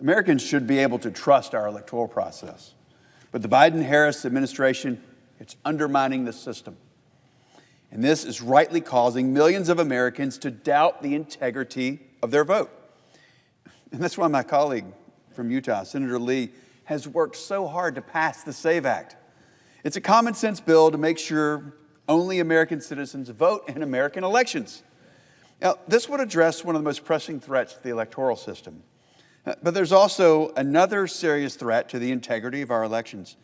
Americans should be able to trust our electoral process. But the Biden-Harris administration, it's undermining the system. And this is rightly causing millions of Americans to doubt the integrity of their vote. And that's why my colleague from Utah, Senator Lee, has worked so hard to pass the SAVE Act. It's a common sense bill to make sure only American citizens vote in American elections. Now, this would address one of the most pressing threats to the electoral system. But there's also another serious threat to the integrity of our elections: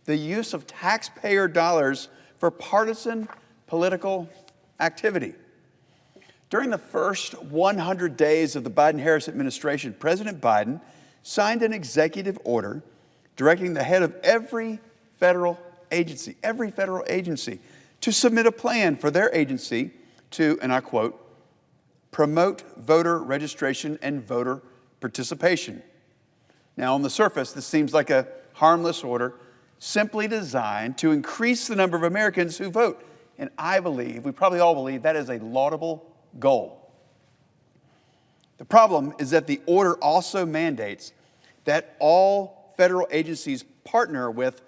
the use of taxpayer dollars for partisan political activity. During the first 100 days of the Biden-Harris administration, President Biden signed an executive order directing the head of every federal agency, to submit a plan for their agency to, and I quote, promote voter registration and voter participation. Now, on the surface, this seems like a harmless order simply designed to increase the number of Americans who vote. And I believe, we probably all believe, that is a laudable goal. The problem is that the order also mandates that all federal agencies partner with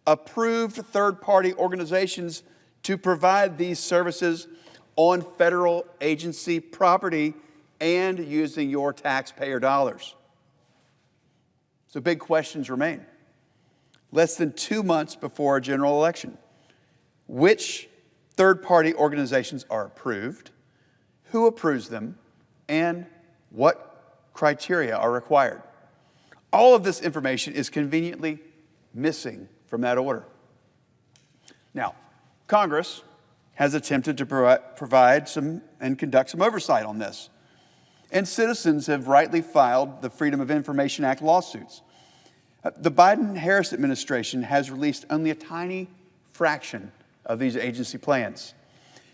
approved third-party organizations to provide these services on federal agency property and using your taxpayer dollars. So big questions remain. Less than 2 months before a general election, which third-party organizations are approved, who approves them, and what criteria are required? All of this information is conveniently missing from that order. Now, Congress has attempted to provide some and conduct some oversight on this. And citizens have rightly filed the Freedom of Information Act lawsuits. The Biden-Harris administration has released only a tiny fraction of these agency plans.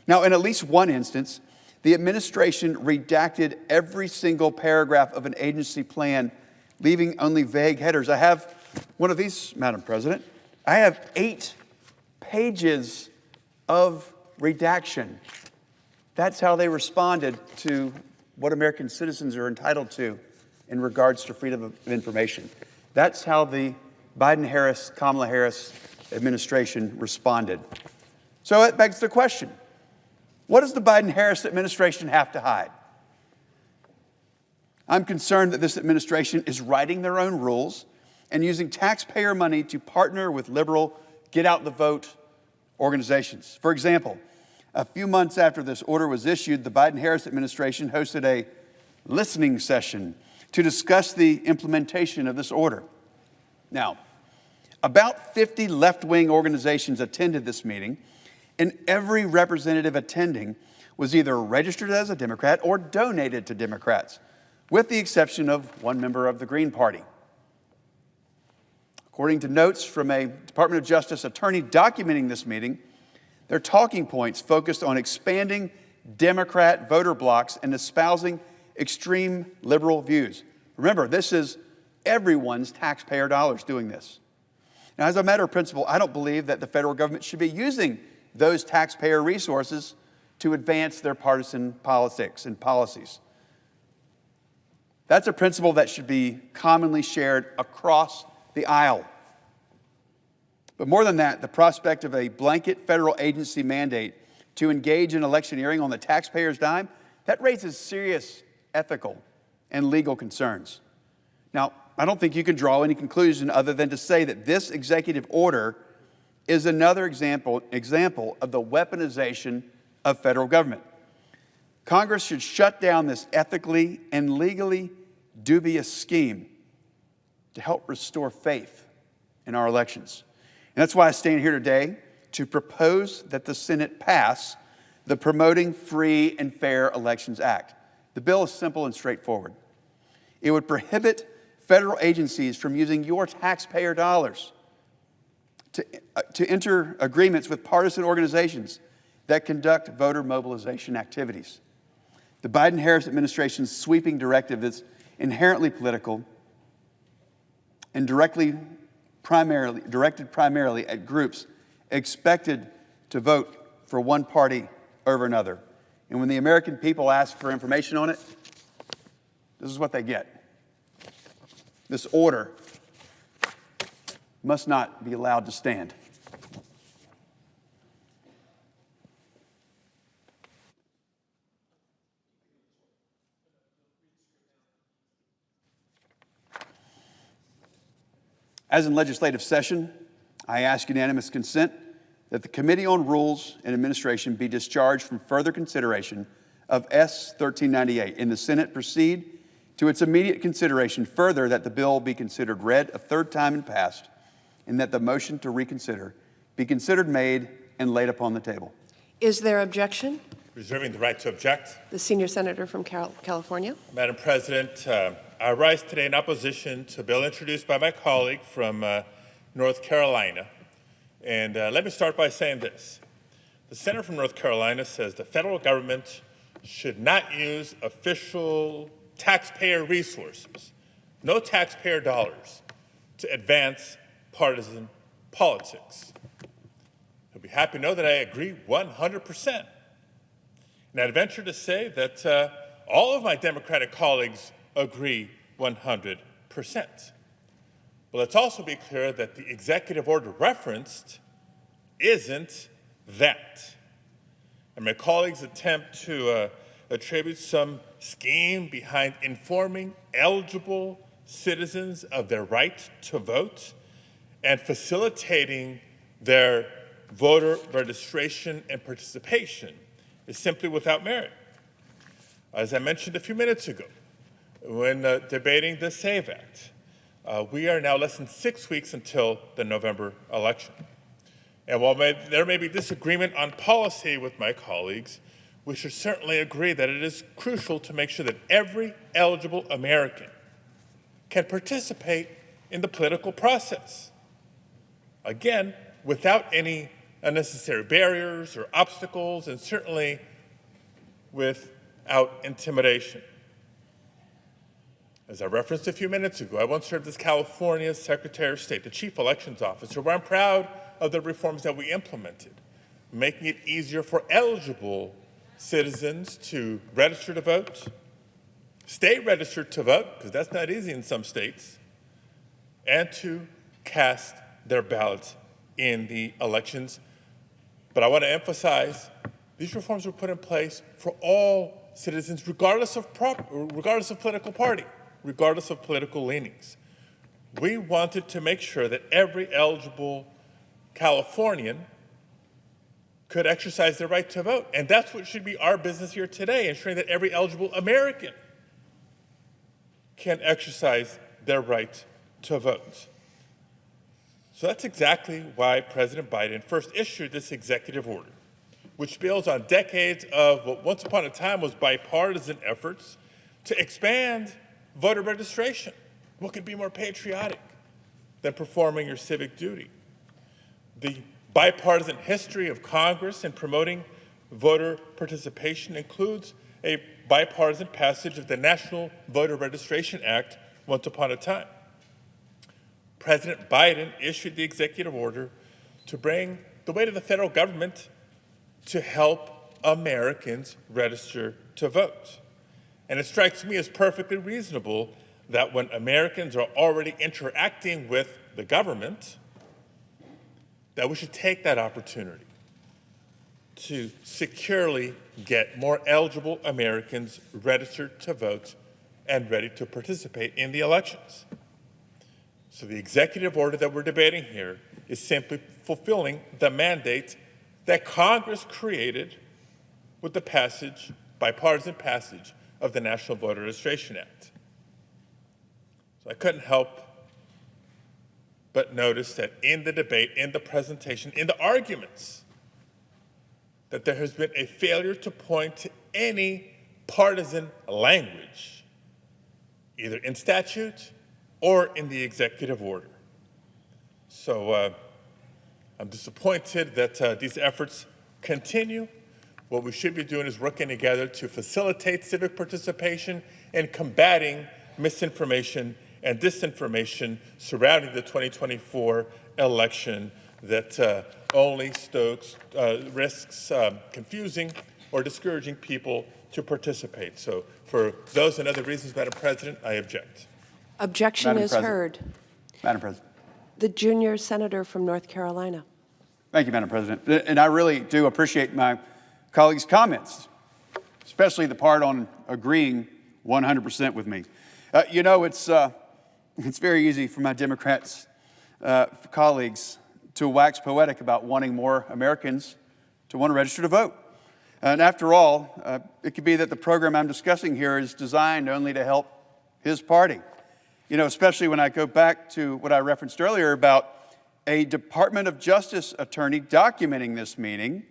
Now, in at least one instance, the administration redacted every single paragraph of an agency plan, leaving only vague headers. I have one of these, Madam President. I have 8 pages of redaction. That's how they responded to what American citizens are entitled to in regards to freedom of information. That's how the Biden-Harris, Kamala Harris administration responded. So it begs the question, what does the Biden-Harris administration have to hide? I'm concerned that this administration is writing their own rules and using taxpayer money to partner with liberal get-out-the-vote organizations. For example, a few months after this order was issued, the Biden-Harris administration hosted a listening session to discuss the implementation of this order. Now, about 50 left-wing organizations attended this meeting, and every representative attending was either registered as a Democrat or donated to Democrats, with the exception of one member of the Green Party. According to notes from a Department of Justice attorney documenting this meeting, their talking points focused on expanding Democrat voter blocs and espousing extreme liberal views. Remember, this is everyone's taxpayer dollars doing this. Now, as a matter of principle, I don't believe that the federal government should be using those taxpayer resources to advance their partisan politics and policies. That's a principle that should be commonly shared across the aisle. But more than that, the prospect of a blanket federal agency mandate to engage in electioneering on the taxpayer's dime, that raises serious ethical and legal concerns. Now, I don't think you can draw any conclusion other than to say that this executive order is another example of the weaponization of federal government. Congress should shut down this ethically and legally dubious scheme to help restore faith in our elections. And that's why I stand here today to propose that the Senate pass the Promoting Free and Fair Elections Act. The bill is simple and straightforward. It would prohibit federal agencies from using your taxpayer dollars to enter agreements with partisan organizations that conduct voter mobilization activities. The Biden-Harris administration's sweeping directive is inherently political and directed primarily at groups expected to vote for one party over another. And when the American people ask for information on it, this is what they get. This order must not be allowed to stand. As in legislative session, I ask unanimous consent that the Committee on Rules and Administration be discharged from further consideration of S. 1398 in the Senate proceed to its immediate consideration, further that the bill be considered read a third time and passed, and that the motion to reconsider be considered made and laid upon the table. Is there objection? Reserving the right to object. The senior senator from California. Madam President, I rise today in opposition to a bill introduced by my colleague from North Carolina. And let me start by saying this. The senator from North Carolina says the federal government should not use official taxpayer resources, no taxpayer dollars, to advance partisan politics. You'll be happy to know that I agree 100%. And I'd venture to say that all of my Democratic colleagues agree 100%. But let's also be clear that the executive order referenced isn't that. And my colleagues attempt to attribute some scheme behind informing eligible citizens of their right to vote and facilitating their voter registration and participation is simply without merit. As I mentioned a few minutes ago, when debating the SAVE Act, we are now less than 6 weeks until the November election. And while there may be disagreement on policy with my colleagues, we should certainly agree that it is crucial to make sure that every eligible American can participate in the political process. Again, without any unnecessary barriers or obstacles, and certainly without intimidation. As I referenced a few minutes ago, I once served as California's Secretary of State, the Chief Elections Officer, where I'm proud of the reforms that we implemented, making it easier for eligible citizens to register to vote, stay registered to vote, because that's not easy in some states, and to cast their ballots in the elections. But I want to emphasize, these reforms were put in place for all citizens, regardless of political party, regardless of political leanings. We wanted to make sure that every eligible Californian could exercise their right to vote. And that's what should be our business here today, ensuring that every eligible American can exercise their right to vote. So that's exactly why President Biden first issued this executive order, which builds on decades of what once upon a time was bipartisan efforts to expand voter registration. What could be more patriotic than performing your civic duty? The bipartisan history of Congress in promoting voter participation includes a bipartisan passage of the National Voter Registration Act once upon a time. President Biden issued the executive order to bring the weight of the federal government to help Americans register to vote. And it strikes me as perfectly reasonable that when Americans are already interacting with the government, that we should take that opportunity to securely get more eligible Americans registered to vote and ready to participate in the elections. So the executive order that we're debating here is simply fulfilling the mandate that Congress created with the bipartisan passage of the National Voter Registration Act. So I couldn't help but notice that in the debate, in the presentation, in the arguments, that there has been a failure to point to any partisan language, either in statute or in the executive order. So I'm disappointed that these efforts continue. What we should be doing is working together to facilitate civic participation and combating misinformation and disinformation surrounding the 2024 election that only risks confusing or discouraging people to participate. So for those and other reasons, Madam President, I object. Objection Madam is President. heard. Madam President. The junior senator from North Carolina. Thank you, Madam President. And I really do appreciate my colleagues' comments, especially the part on agreeing 100% with me. You know, it's very easy for my Democrats colleagues to wax poetic about wanting more Americans to want to register to vote. And after all, it could be that the program I'm discussing here is designed only to help his party. You know, especially when I go back to what I referenced earlier about a Department of Justice attorney documenting this meeting,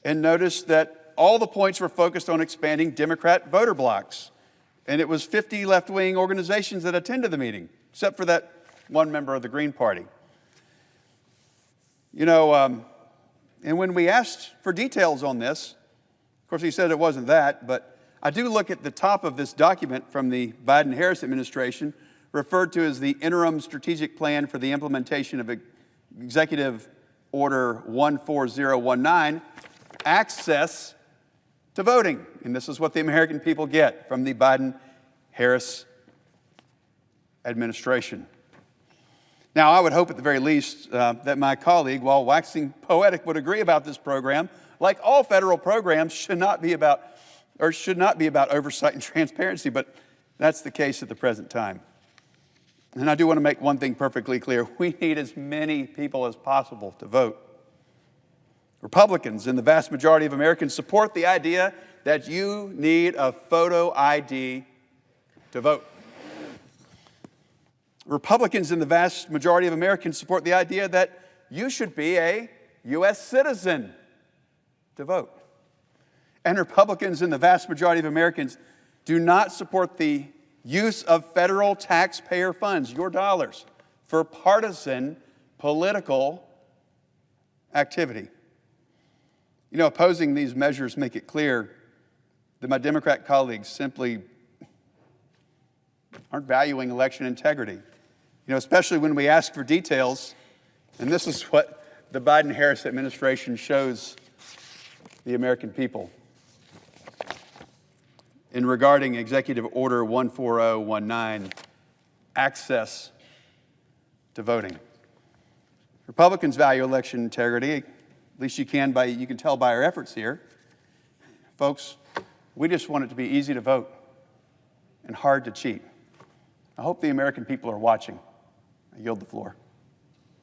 and notice that all the points were focused on expanding Democrat voter blocks. And it was 50 left-wing organizations that attended the meeting, except for that one member of the Green Party. You know, and when we asked for details on this, of course, he said it wasn't that, but I do look at the top of this document from the Biden-Harris administration, referred to as the Interim Strategic Plan for the Implementation of Executive Order 14019, access to voting. And this is what the American people get from the Biden-Harris administration. Now, I would hope at the very least that my colleague, while waxing poetic, would agree about this program. Like all federal programs, should not be about oversight and transparency, but that's the case at the present time. And I do want to make one thing perfectly clear. We need as many people as possible to vote. Republicans and the vast majority of Americans support the idea that you need a photo ID to vote. Republicans and the vast majority of Americans support the idea that you should be a U.S. citizen to vote. And Republicans and the vast majority of Americans do not support the use of federal taxpayer funds, your dollars, for partisan political activity. You know, opposing these measures make it clear that my Democrat colleagues simply aren't valuing election integrity. You know, especially when we ask for details, and this is what the Biden-Harris administration shows the American people. In regarding Executive Order 14019, access to voting. Republicans value election integrity, at least you can tell by our efforts here. Folks, we just want it to be easy to vote and hard to cheat. I hope the American people are watching. I yield the floor.